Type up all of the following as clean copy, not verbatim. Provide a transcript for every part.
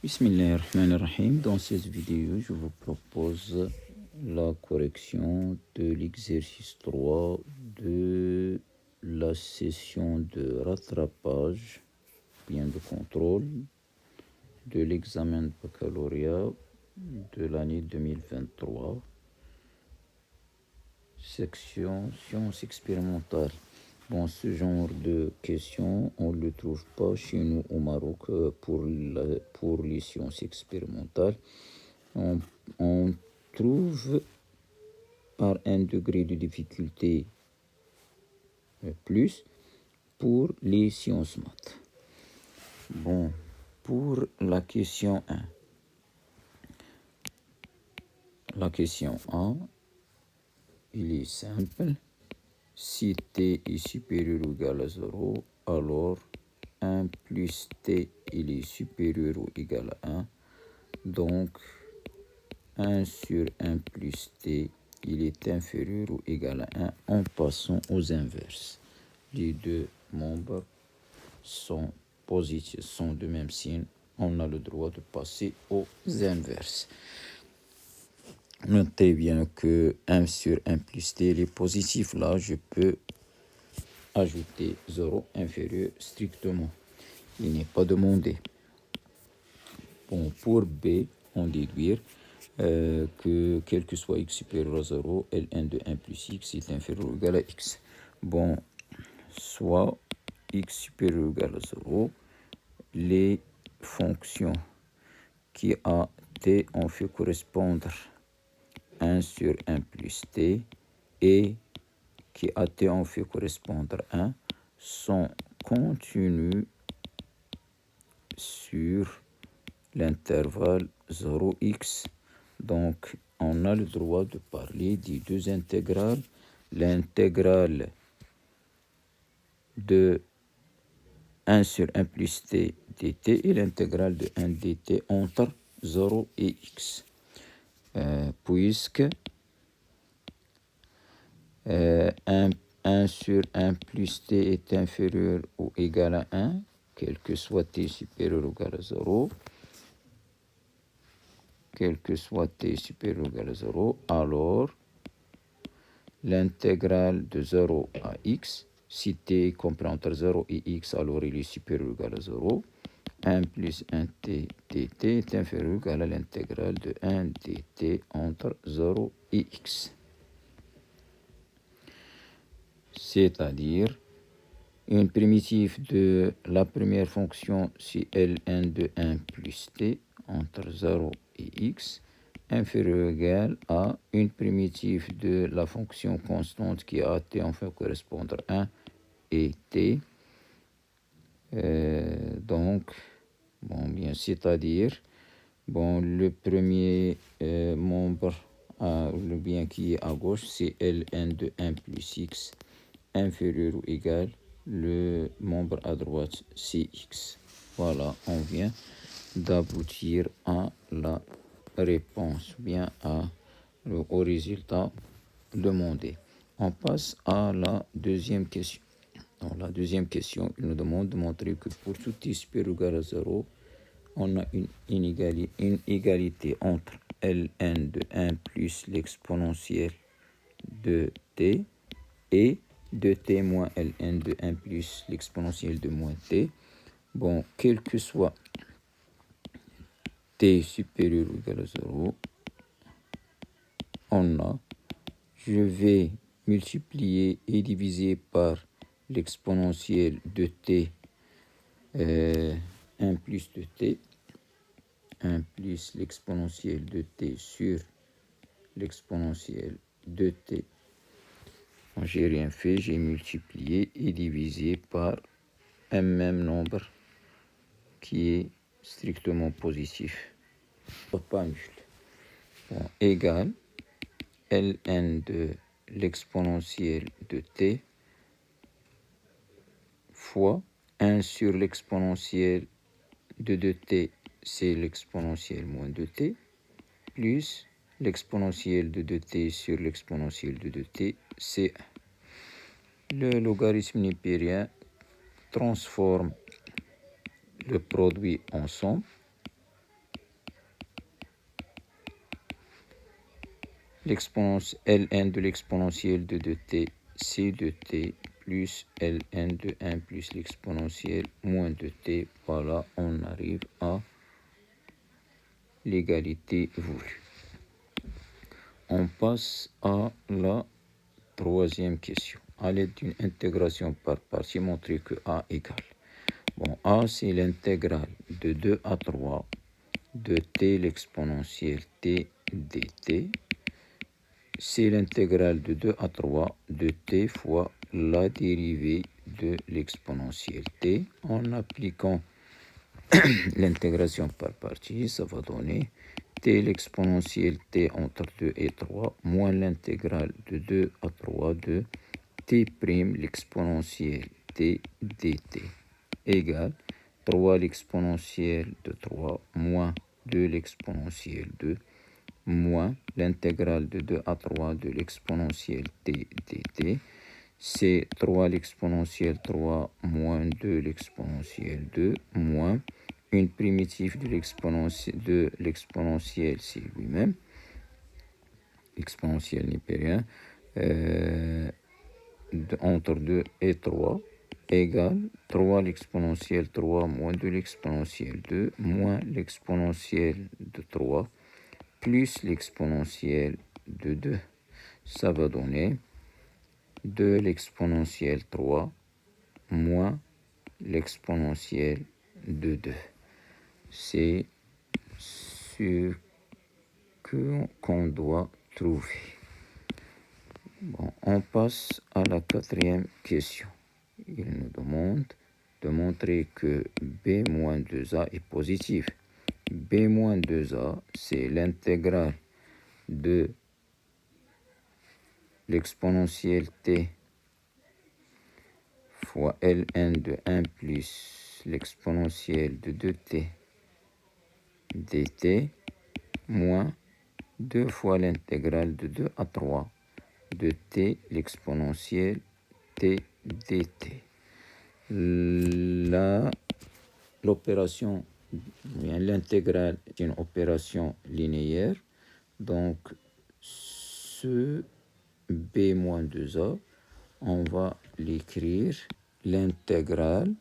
Bismillahirrahmanirrahim. Dans cette vidéo, je vous propose la correction de l'exercice 3 de la session de rattrapage, bien de contrôle, de l'examen de baccalauréat de l'année 2023, section sciences expérimentales. Bon, ce genre de questions, on ne le trouve pas chez nous au Maroc pour les sciences expérimentales. On trouve par un degré de difficulté plus pour les sciences maths. Bon, pour la question 1. La question 1, il est simple. Si t est supérieur ou égal à 0, alors 1 plus t il est supérieur ou égal à 1. Donc 1 sur 1 plus t il est inférieur ou égal à 1 en passant aux inverses. Les deux membres sont positifs, sont de même signe. On a le droit de passer aux inverses. Notez bien que 1 sur 1 plus t, il est positif. Là, je peux ajouter 0 inférieur strictement. Il n'est pas demandé. Bon, pour B, on déduire que quel que soit x supérieur à 0, Ln de 1 plus x est inférieur ou égal à x. Bon, soit x supérieur ou égal à 0, les fonctions qui à t ont fait correspondre 1 sur 1 plus t et qui à t ont fait correspondre 1 sont continues sur l'intervalle 0x. Donc, on a le droit de parler des deux intégrales. L'intégrale de 1 sur 1 plus t dt et l'intégrale de 1 dt entre 0 et x. Puisque 1 sur 1 plus t est inférieur ou égal à 1, quel que soit t supérieur ou égal à 0, quel que soit t supérieur ou égal à 0, alors l'intégrale de 0 à x, si t compris entre 0 et x, alors il est supérieur ou égal à 0. 1 plus 1t dt est inférieur ou égal à l'intégrale de 1 dt entre 0 et x. C'est-à-dire, une primitive de la première fonction, c'est ln de 1 plus t entre 0 et x, inférieur ou égal à une primitive de la fonction constante qui a t en fait correspondre à 1 et t. Donc, bon, bien, c'est-à-dire, bon, le premier membre, le bien qui est à gauche, c'est ln de 1 plus x inférieur ou égal, le membre à droite, c'est x. Voilà, on vient d'aboutir à la réponse, bien au résultat demandé. On passe à la deuxième question. Dans la deuxième question, il nous demande de montrer que pour tout t supérieur ou égal à 0, on a une égalité entre ln de 1 plus l'exponentielle de t et de t moins ln de 1 plus l'exponentielle de moins t. Bon, quel que soit t supérieur ou égal à 0, je vais multiplier et diviser par l'exponentielle de t 1 plus de t, 1 plus l'exponentielle de t sur l'exponentielle de t. J'ai rien fait, j'ai multiplié et divisé par un même nombre qui est strictement positif. Pas nul. Bon, égal ln de l'exponentielle de t fois 1 sur l'exponentielle de 2t, c'est l'exponentielle moins 2t, plus l'exponentielle de 2t sur l'exponentielle de 2t, c'est 1. Le logarithme l'exponentielle ln de l'exponentielle de 2t, c'est 2t plus ln de 1 plus l'exponentielle moins 2t. Voilà, on arrive à l'égalité voulue. On passe à la troisième question. À l'aide d'une intégration par partie, montrer que a égale. Bon, a, c'est l'intégrale de 2 à 3 de t l'exponentielle t dt. C'est l'intégrale de 2 à 3 de t fois la dérivée de l'exponentielle t. En appliquant l'intégration par partie, ça va donner t l'exponentielle t entre 2 et 3 moins l'intégrale de 2 à 3 de t' l'exponentielle t dt égale 3 l'exponentielle de 3 moins 2 l'exponentielle de moins l'intégrale de 2 à 3 de l'exponentielle t dt. C'est 3 l'exponentielle 3 moins 2 l'exponentielle 2 moins une primitive de l'exponentielle, c'est lui-même. L'exponentielle n'est pas rien. Entre 2 et 3 égale 3 l'exponentielle 3 moins 2 l'exponentielle 2 moins l'exponentielle de 3 plus l'exponentielle de 2. Ça va donner 2 l'exponentielle 3 moins l'exponentielle de 2. C'est ce qu'on doit trouver. Bon, on passe à la quatrième question. Il nous demande de montrer que b-2a est positif. b-2a, c'est l'intégrale de l'exponentielle t fois ln de 1 plus l'exponentielle de 2t dt moins 2 fois l'intégrale de 2 à 3 de t l'exponentielle t dt. L'opération, l'intégrale est une opération linéaire, donc ce b-2a, on va l'écrire l'intégrale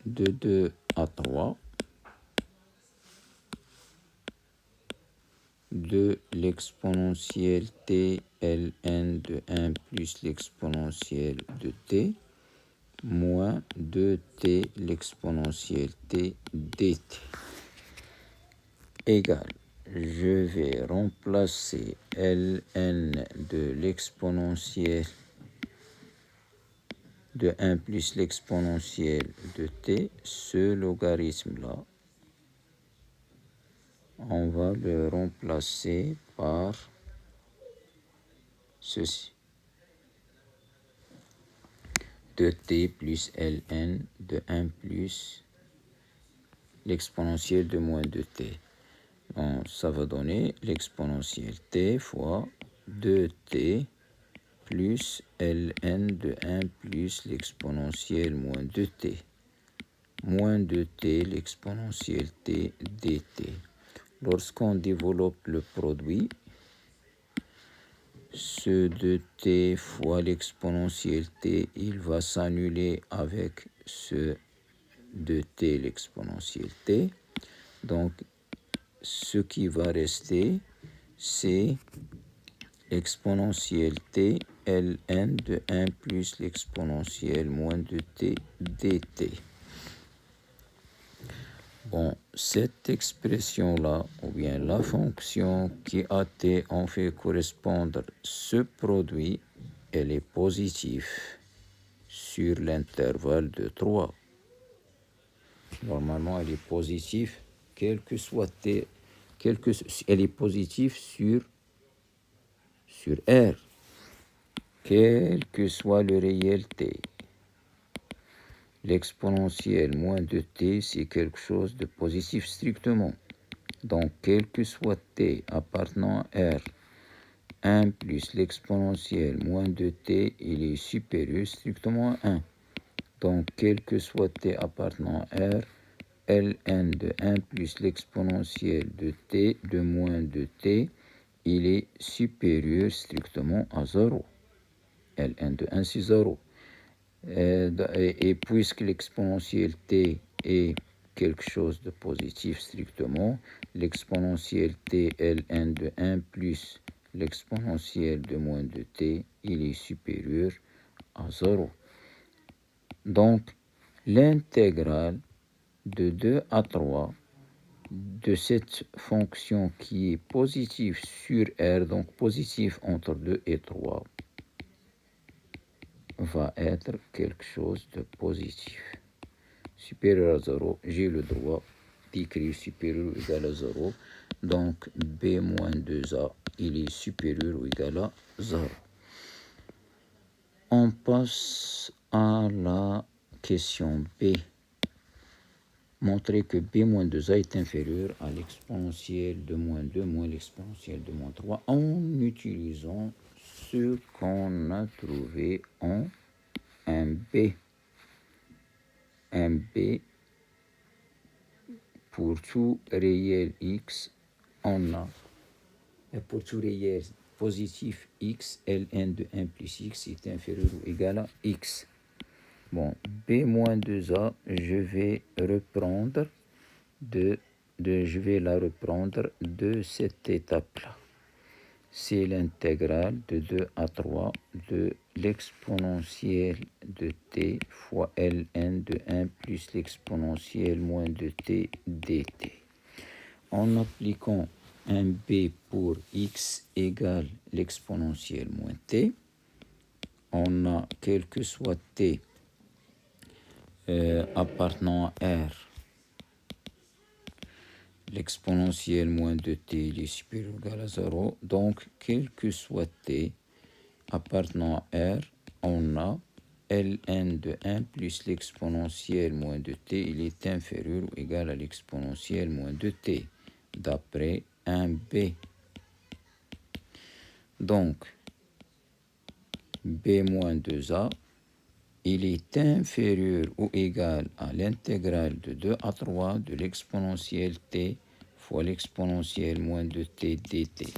de 2 à 3 de l'exponentielle t ln de 1 plus l'exponentielle de t moins 2t l'exponentielle t dt égale, je vais remplacer ln de l'exponentielle de 1 plus l'exponentielle de t, ce logarithme-là, on va le remplacer par ceci. 2t plus ln de 1 plus l'exponentielle de moins 2t. Donc, ça va donner l'exponentielle t fois 2t plus ln de 1 plus l'exponentielle moins 2t. Moins 2t l'exponentielle t dt. Lorsqu'on développe le produit, ce 2t fois l'exponentielle t, il va s'annuler avec ce 2t l'exponentielle t. Donc, ce qui va rester, c'est l'exponentielle t ln de 1 plus l'exponentielle moins 2t dt. Bon, cette expression-là, ou bien la fonction qui a t, on fait correspondre ce produit, elle est positive sur l'intervalle de 3. Normalement, elle est positive, quel que soit t, elle est positive sur R, quel que soit le réel t. L'exponentielle moins de t, c'est quelque chose de positif strictement. Donc, quel que soit t appartenant à R, 1 plus l'exponentielle moins de t, il est supérieur strictement à 1. Donc, quel que soit t appartenant à R, ln de 1 plus l'exponentielle de t de moins de t, il est supérieur strictement à 0. ln de 1, c'est 0. Et puisque l'exponentielle t est quelque chose de positif strictement, l'exponentielle t ln de 1 plus l'exponentielle de moins de t, il est supérieur à 0. Donc, l'intégrale de 2 à 3 de cette fonction qui est positive sur R, donc positif entre 2 et 3, va être quelque chose de positif. Supérieur à 0, j'ai le droit d'écrire supérieur ou égal à 0. Donc, B moins 2A, il est supérieur ou égal à 0. On passe à la question B. Montrer que B moins 2A est inférieur à l'exponentielle de moins 2 moins l'exponentielle de moins 3 en utilisant ce qu'on a trouvé en un B. Un B pour tout réel x, on a, pour tout réel positif x, ln de 1 plus x est inférieur ou égal à x. Bon, B moins 2A, je vais la reprendre de cette étape-là. C'est l'intégrale de 2 à 3 de l'exponentielle de t fois ln de 1 plus l'exponentielle moins de t dt. En appliquant un b pour x égale l'exponentielle moins t, on a quel que soit t appartenant à R, l'exponentielle moins de t il est supérieur ou égal à 0. Donc, quel que soit t appartenant à R, on a ln de 1 plus l'exponentielle moins de t, il est inférieur ou égal à l'exponentielle moins de t, d'après un b. Donc, b moins 2a, il est inférieur ou égal à l'intégrale de 2 à 3 de l'exponentielle t fois l'exponentielle moins de t dt.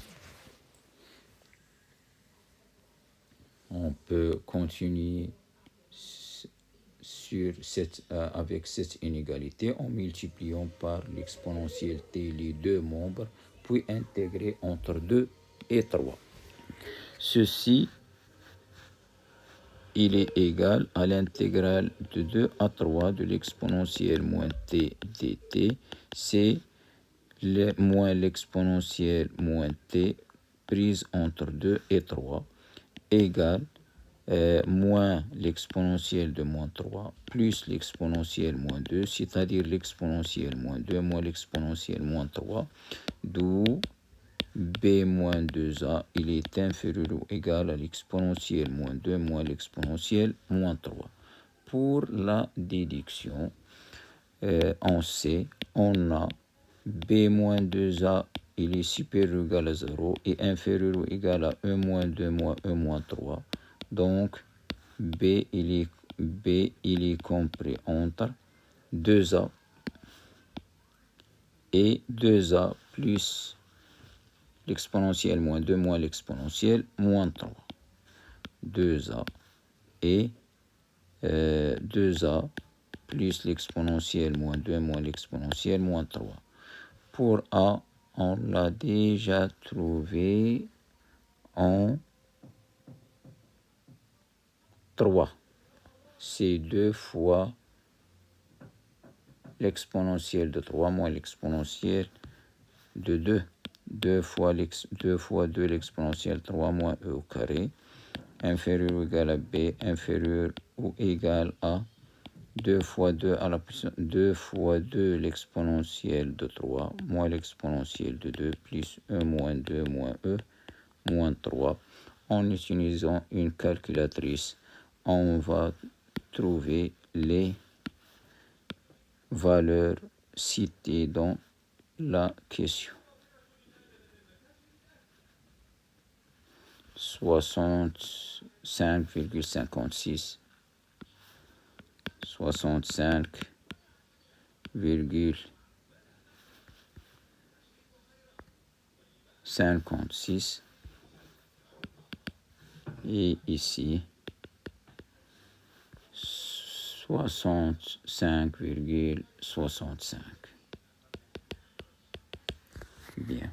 On peut continuer avec cette inégalité en multipliant par l'exponentielle t les deux membres, puis intégrer entre 2 et 3. Ceci, il est égal à l'intégrale de 2 à 3 de l'exponentielle moins t dt, c'est moins l'exponentielle moins t prise entre 2 et 3, égale moins l'exponentielle de moins 3 plus l'exponentielle moins 2, c'est-à-dire l'exponentielle moins 2 moins l'exponentielle moins 3, d'où b moins 2a, il est inférieur ou égal à l'exponentielle moins 2 moins l'exponentielle moins 3. Pour la déduction, on sait, on a b moins 2a, il est supérieur ou égal à 0 et inférieur ou égal à 1 moins 2 moins 1 moins 3. Donc, b, il est compris entre 2a et 2a plus l'exponentielle moins 2 moins l'exponentielle moins 3. 2a et 2a plus l'exponentielle moins 2 moins l'exponentielle moins 3. Pour a, on l'a déjà trouvé en 3. C'est 2 fois l'exponentielle de 3 moins l'exponentielle de 2. 2 fois 2 l'exponentielle 3 moins e au carré, inférieur ou égal à b, inférieur ou égal à 2 fois 2 à la puissance 2 fois 2 l'exponentielle de 3 moins l'exponentielle de 2 plus 1 moins 2 moins e moins 3. En utilisant une calculatrice, on va trouver les valeurs citées dans la question. 65,56, 65 virgule 56 et ici 65,65. Bien.